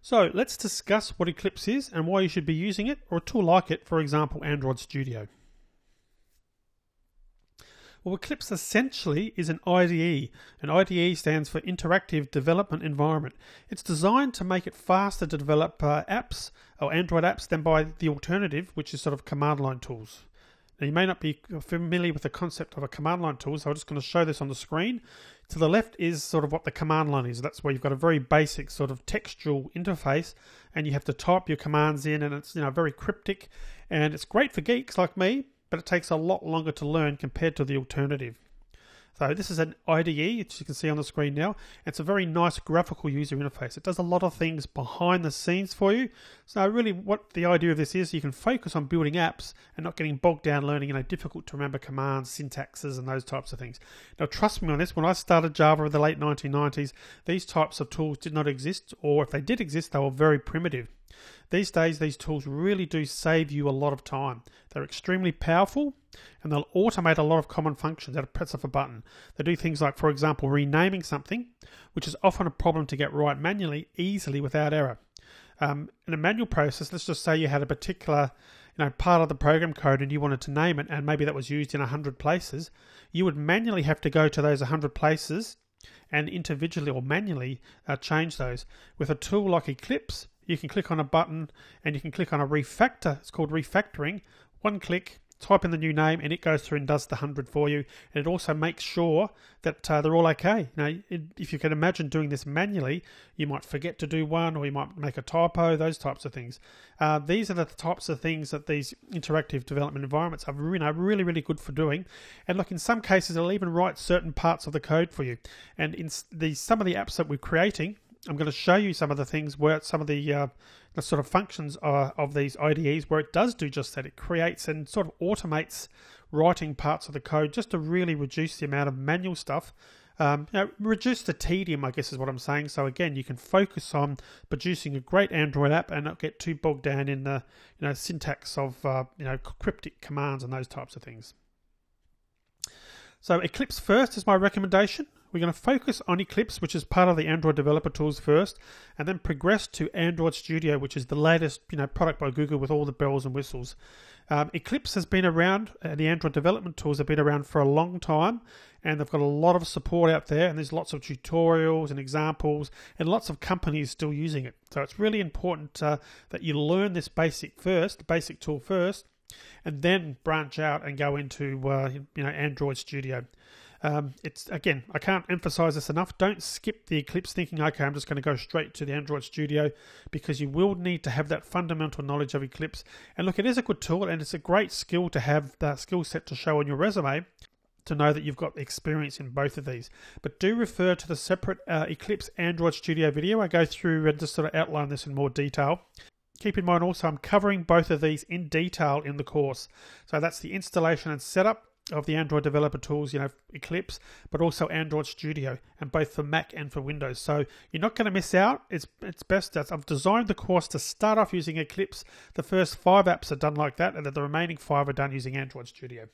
So let's discuss what Eclipse is and why you should be using it, or a tool like it, for example, Android Studio. Well, Eclipse essentially is an IDE. An IDE stands for Interactive Development Environment. It's designed to make it faster to develop apps or Android apps than by the alternative, which is sort of command line tools. Now, you may not be familiar with the concept of a command line tool, so I'm just going to show this on the screen. To the left is sort of what the command line is. That's where you've got a very basic sort of textual interface, and you have to type your commands in, and it's very cryptic, and it's great for geeks like me, but it takes a lot longer to learn compared to the alternative. So this is an IDE, as you can see on the screen now. It's a very nice graphical user interface. It does a lot of things behind the scenes for you. So really what the idea of this is, you can focus on building apps and not getting bogged down learning difficult to remember commands, syntaxes and those types of things. Now trust me on this, when I started Java in the late 1990s, these types of tools did not exist, or if they did exist, they were very primitive. These days, these tools really do save you a lot of time. They're extremely powerful, and they'll automate a lot of common functions at a press of a button. They do things like, for example, renaming something, which is often a problem to get right manually, easily without error. In a manual process, let's just say you had a particular part of the program code and you wanted to name it, and maybe that was used in 100 places. You would manually have to go to those 100 places and individually or manually change those. With a tool like Eclipse, you can click on a button and you can click on a refactor. It's called refactoring. One click, type in the new name, and it goes through and does the 100 for you. And it also makes sure that they're all okay. If you can imagine doing this manually, you might forget to do one, or you might make a typo, those types of things. These are the types of things that these interactive development environments are really, really good for doing. And look, in some cases, it'll even write certain parts of the code for you. And in some of the apps that we're creating, I'm going to show you some of the things where some of the sort of functions of these IDEs where it does do just that. It creates and sort of automates writing parts of the code just to really reduce the amount of manual stuff. Reduce the tedium, I guess is what I'm saying. So again, you can focus on producing a great Android app and not get too bogged down in the syntax of cryptic commands and those types of things. So Eclipse first is my recommendation. We're going to focus on Eclipse, which is part of the Android developer tools first, and then progress to Android Studio, which is the latest product by Google with all the bells and whistles. Eclipse has been around, the Android development tools have been around for a long time, and they've got a lot of support out there, and there's lots of tutorials and examples, and lots of companies still using it. So it's really important that you learn this basic tool first, and then branch out and go into Android Studio. Again, I can't emphasize this enough. Don't skip the Eclipse thinking, okay, I'm just going to go straight to the Android Studio, because you will need to have that fundamental knowledge of Eclipse. And look, it is a good tool, and it's a great skill to have that skill set to show on your resume, to know that you've got experience in both of these. But do refer to the separate Eclipse Android Studio video. I go through and just sort of outline this in more detail. Keep in mind also, I'm covering both of these in detail in the course. So that's the installation and setup of the Android developer tools, Eclipse, but also Android Studio, and both for Mac and for Windows. So you're not going to miss out. It's best that I've designed the course to start off using Eclipse. The first 5 apps are done like that, and then the remaining 5 are done using Android Studio.